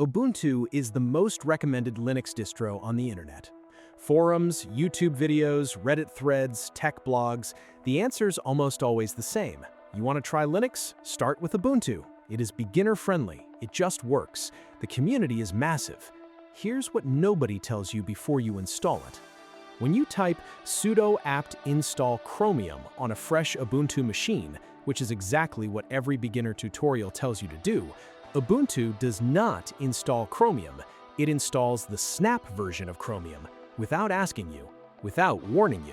Ubuntu is the most recommended Linux distro on the internet. Forums, YouTube videos, Reddit threads, tech blogs, the answer's almost always the same. You want to try Linux? Start with Ubuntu. It is beginner-friendly. It just works. The community is massive. Here's what nobody tells you before you install it. When you type sudo apt install chromium on a fresh Ubuntu machine, which is exactly what every beginner tutorial tells you to do, Ubuntu does not install Chromium. It installs the Snap version of Chromium, without asking you, without warning you.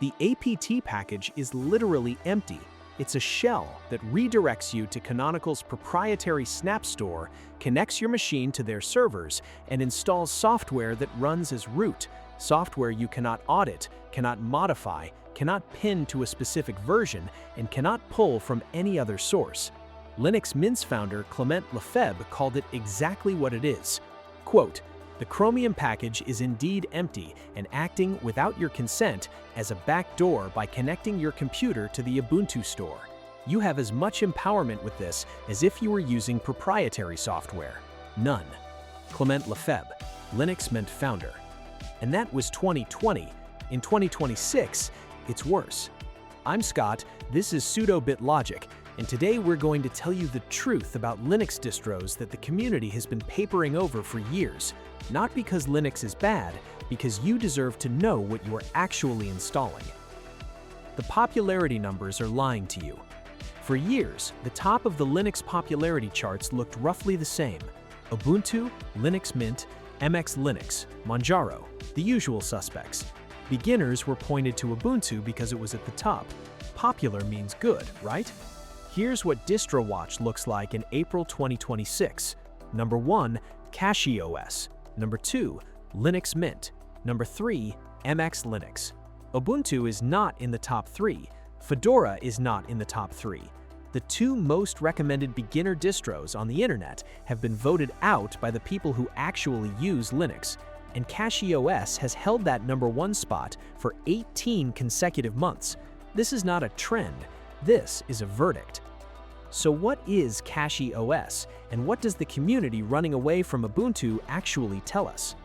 The apt package is literally empty. It's a shell that redirects you to Canonical's proprietary Snap store, connects your machine to their servers, and installs software that runs as root, software you cannot audit, cannot modify, cannot pin to a specific version, and cannot pull from any other source. Linux Mint's founder Clement Lefebvre called it exactly what it is. Quote, "The Chromium package is indeed empty and acting without your consent as a backdoor by connecting your computer to the Ubuntu store. You have as much empowerment with this as if you were using proprietary software. None." Clement Lefebvre, Linux Mint founder. And that was 2020. In 2026, it's worse. I'm Scott, this is Sudo BitLogic, and today we're going to tell you the truth about Linux distros that the community has been papering over for years. Not because Linux is bad, because you deserve to know what you are actually installing. The popularity numbers are lying to you. For years, the top of the Linux popularity charts looked roughly the same. Ubuntu, Linux Mint, MX Linux, Manjaro, the usual suspects. Beginners were pointed to Ubuntu because it was at the top. Popular means good, right? Here's what DistroWatch looks like in April 2026. Number 1, CachyOS. Number 2, Linux Mint. Number 3, MX Linux. Ubuntu is not in the top 3. Fedora is not in the top 3. The two most recommended beginner distros on the internet have been voted out by the people who actually use Linux, and CachyOS has held that number 1 spot for 18 consecutive months. This is not a trend. This is a verdict. So what is CachyOS, and what does the community running away from Ubuntu actually tell us?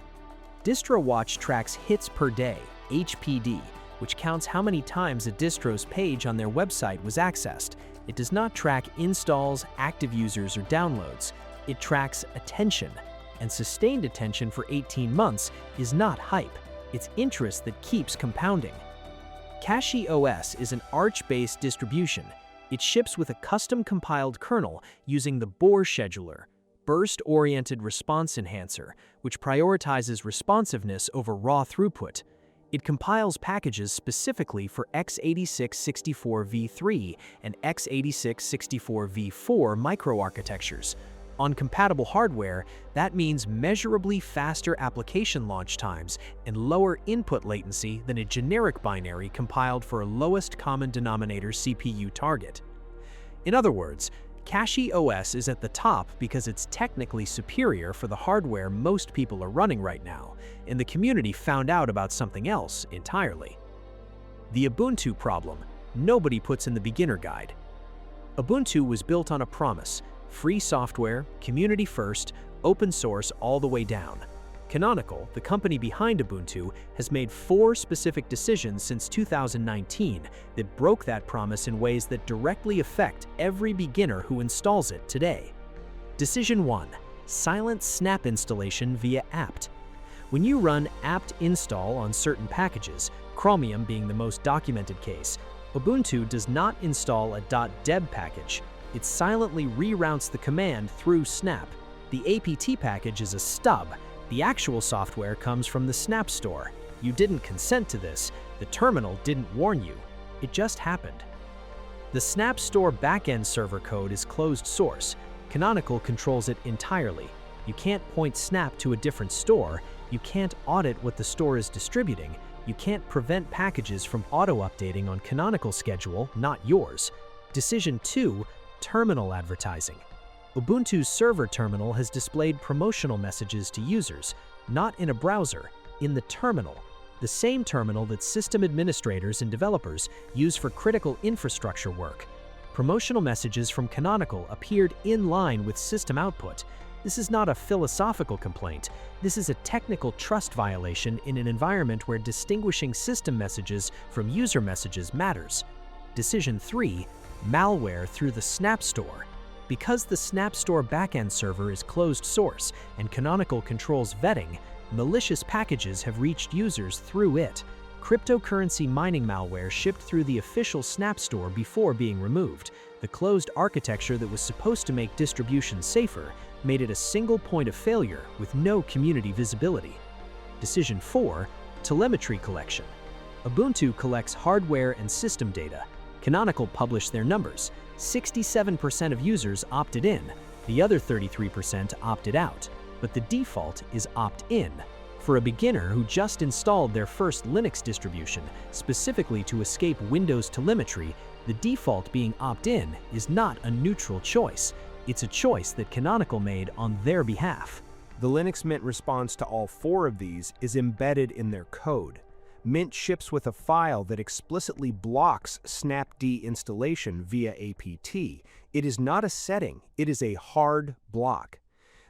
DistroWatch tracks hits per day, HPD, which counts how many times a distro's page on their website was accessed. It does not track installs, active users, or downloads. It tracks attention, and sustained attention for 18 months is not hype. It's interest that keeps compounding. CachyOS is an Arch-based distribution. It ships with a custom-compiled kernel using the Bohr scheduler, burst-oriented response enhancer, which prioritizes responsiveness over raw throughput. It compiles packages specifically for x86-64v3 and x86-64v4 microarchitectures. On compatible hardware, that means measurably faster application launch times and lower input latency than a generic binary compiled for a lowest common denominator CPU target. In other words, CachyOS is at the top because it's technically superior for the hardware most people are running right now, and the community found out about something else entirely. The Ubuntu problem nobody puts in the beginner guide. Ubuntu was built on a promise: free software, community first, open source all the way down. Canonical, the company behind Ubuntu, has made 4 specific decisions since 2019 that broke that promise in ways that directly affect every beginner who installs it today. Decision 1. Silent snap installation via apt. When you run apt install on certain packages, Chromium being the most documented case, Ubuntu does not install a .deb package. It silently reroutes the command through snap. The apt package is a stub. The actual software comes from the Snap store. You didn't consent to this. The terminal didn't warn you. It just happened. The Snap store backend server code is closed source. Canonical controls it entirely. You can't point Snap to a different store. You can't audit what the store is distributing. You can't prevent packages from auto-updating on Canonical schedule, not yours. Decision 2. Terminal advertising. Ubuntu's server terminal has displayed promotional messages to users, not in a browser, in the terminal, the same terminal that system administrators and developers use for critical infrastructure work. Promotional messages from Canonical appeared in line with system output. This is not a philosophical complaint. This is a technical trust violation in an environment where distinguishing system messages from user messages matters. Decision 3. Malware through the Snap Store. Because the Snap Store backend server is closed source and Canonical controls vetting, malicious packages have reached users through it. Cryptocurrency mining malware shipped through the official Snap Store before being removed. The closed architecture that was supposed to make distribution safer made it a single point of failure with no community visibility. Decision 4. Telemetry collection. Ubuntu collects hardware and system data. Canonical published their numbers. 67% of users opted in, the other 33% opted out, but the default is opt-in. For a beginner who just installed their first Linux distribution, specifically to escape Windows telemetry, the default being opt-in is not a neutral choice. It's a choice that Canonical made on their behalf. The Linux Mint response to all 4 of these is embedded in their code. Mint ships with a file that explicitly blocks snapd installation via apt. It is not a setting, it is a hard block.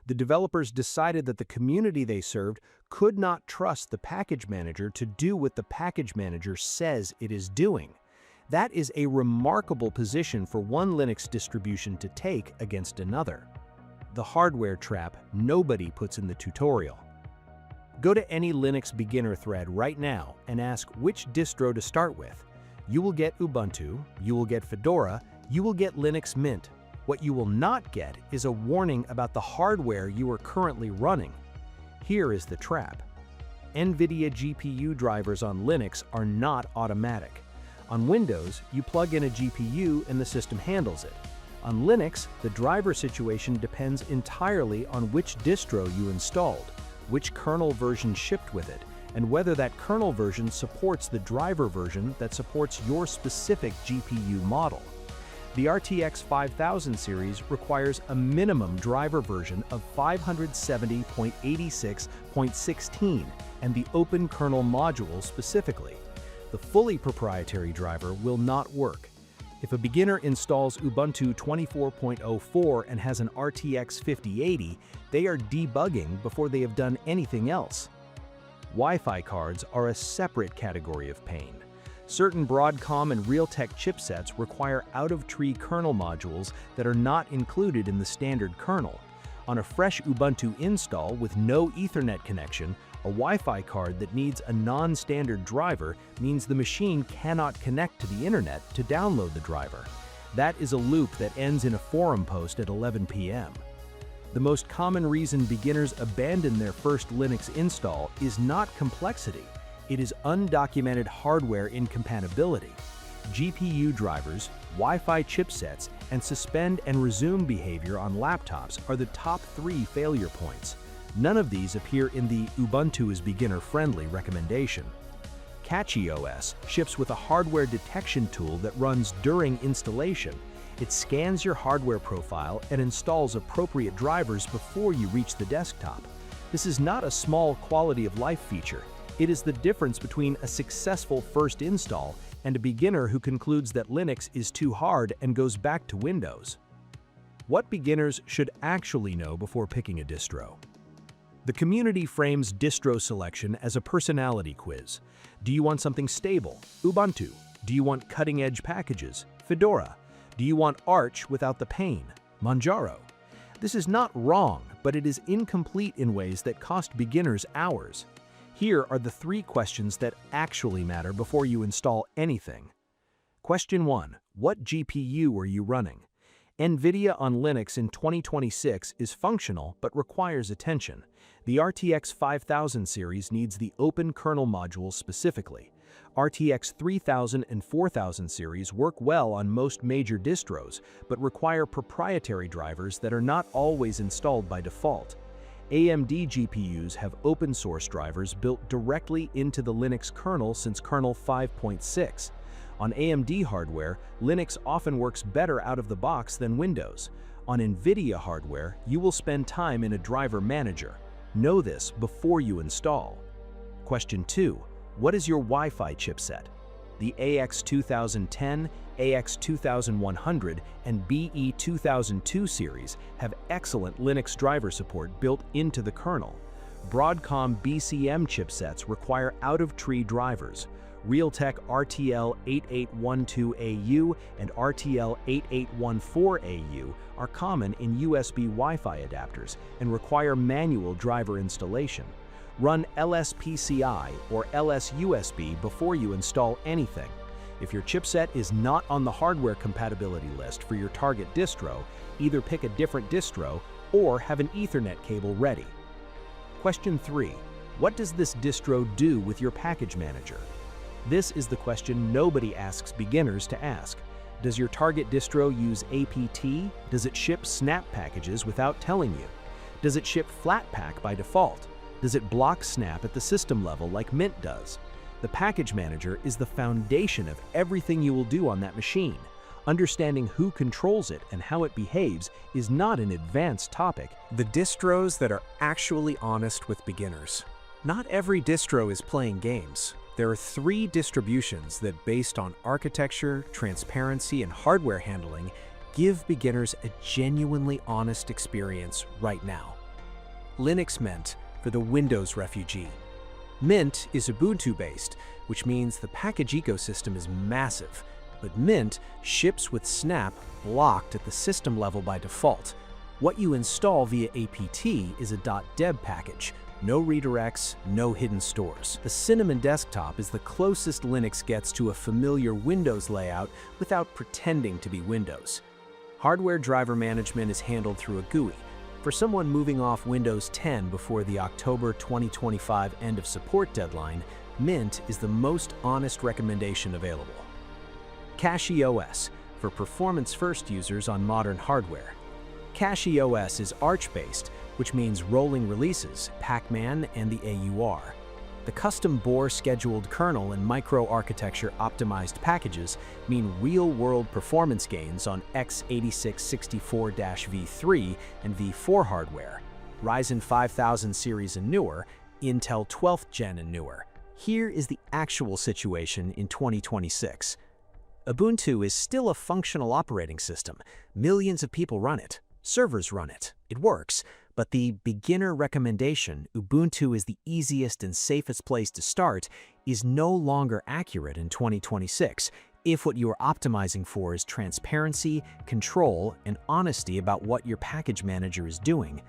The developers decided that the community they served could not trust the package manager to do what the package manager says it is doing. That is a remarkable position for one Linux distribution to take against another. The hardware trap nobody puts in the tutorial. Go to any Linux beginner thread right now and ask which distro to start with. You will get Ubuntu, you will get Fedora, you will get Linux Mint. What you will not get is a warning about the hardware you are currently running. Here is the trap. NVIDIA GPU drivers on Linux are not automatic. On Windows, you plug in a GPU and the system handles it. On Linux, the driver situation depends entirely on which distro you installed, which kernel version shipped with it, and whether that kernel version supports the driver version that supports your specific GPU model. The RTX 5000 series requires a minimum driver version of 570.86.16 and the open kernel module specifically. The fully proprietary driver will not work. If a beginner installs Ubuntu 24.04 and has an RTX 5080, they are debugging before they have done anything else. Wi-Fi cards are a separate category of pain. Certain Broadcom and Realtek chipsets require out-of-tree kernel modules that are not included in the standard kernel. On a fresh Ubuntu install with no Ethernet connection, a Wi-Fi card that needs a non-standard driver means the machine cannot connect to the internet to download the driver. That is a loop that ends in a forum post at 11 p.m. The most common reason beginners abandon their first Linux install is not complexity. It is undocumented hardware incompatibility. GPU drivers, Wi-Fi chipsets, and suspend and resume behavior on laptops are the top 3 failure points. None of these appear in the Ubuntu is beginner-friendly recommendation. CachyOS ships with a hardware detection tool that runs during installation. It scans your hardware profile and installs appropriate drivers before you reach the desktop. This is not a small quality-of-life feature. It is the difference between a successful first install and a beginner who concludes that Linux is too hard and goes back to Windows. What beginners should actually know before picking a distro? The community frames distro selection as a personality quiz. Do you want something stable? Ubuntu. Do you want cutting-edge packages? Fedora. Do you want Arch without the pain? Manjaro. This is not wrong, but it is incomplete in ways that cost beginners hours. Here are the 3 questions that actually matter before you install anything. Question 1. What GPU are you running? NVIDIA on Linux in 2026 is functional but requires attention. The RTX 5000 series needs the open kernel module specifically. RTX 3000 and 4000 series work well on most major distros, but require proprietary drivers that are not always installed by default. AMD GPUs have open-source drivers built directly into the Linux kernel since kernel 5.6. On AMD hardware, Linux often works better out of the box than Windows. On NVIDIA hardware, you will spend time in a driver manager. Know this before you install. Question 2. What is your Wi-Fi chipset? The AX2010, AX2100, and BE2002 series have excellent Linux driver support built into the kernel. Broadcom BCM chipsets require out-of-tree drivers. Realtek RTL8812AU and RTL8814AU are common in USB Wi-Fi adapters and require manual driver installation. Run LSPCI or LSUSB before you install anything. If your chipset is not on the hardware compatibility list for your target distro, either pick a different distro or have an Ethernet cable ready. Question 3. What does this distro do with your package manager? This is the question nobody asks beginners to ask. Does your target distro use APT? Does it ship snap packages without telling you? Does it ship Flatpak by default? Does it block snap at the system level like Mint does? The package manager is the foundation of everything you will do on that machine. Understanding who controls it and how it behaves is not an advanced topic. The distros that are actually honest with beginners. Not every distro is playing games. There are 3 distributions that, based on architecture, transparency, and hardware handling, give beginners a genuinely honest experience right now. Linux Mint for the Windows refugee. Mint is Ubuntu-based, which means the package ecosystem is massive, but Mint ships with Snap blocked at the system level by default. What you install via APT is a .deb package. No redirects, no hidden stores. The Cinnamon desktop is the closest Linux gets to a familiar Windows layout without pretending to be Windows. Hardware driver management is handled through a GUI. For someone moving off Windows 10 before the October 2025 end of support deadline, Mint is the most honest recommendation available. CachyOS for performance-first users on modern hardware. CachyOS is Arch-based, which means rolling releases, Pacman, and the AUR. The custom Bohr scheduled kernel and microarchitecture optimized packages mean real-world performance gains on x86-64-V3 and V4 hardware, Ryzen 5000 series and newer, Intel 12th gen and newer. Here is the actual situation in 2026. Ubuntu is still a functional operating system. Millions of people run it. Servers run it. It works. But the beginner recommendation, Ubuntu is the easiest and safest place to start, is no longer accurate in 2026 if what you are optimizing for is transparency, control, and honesty about what your package manager is doing.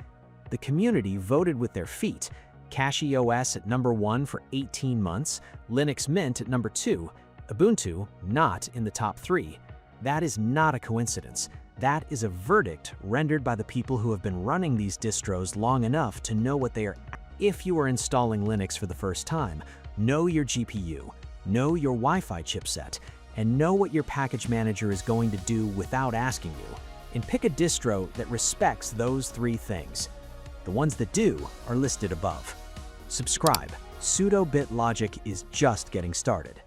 The community voted with their feet. CachyOS at number 1 for 18 months, Linux Mint at number 2, Ubuntu not in the top 3. That is not a coincidence. That is a verdict rendered by the people who have been running these distros long enough to know what they are. If you are installing Linux for the first time, know your GPU, know your Wi-Fi chipset, and know what your package manager is going to do without asking you. And pick a distro that respects those 3 things. The ones that do are listed above. Subscribe. Sudo BitLogic is just getting started.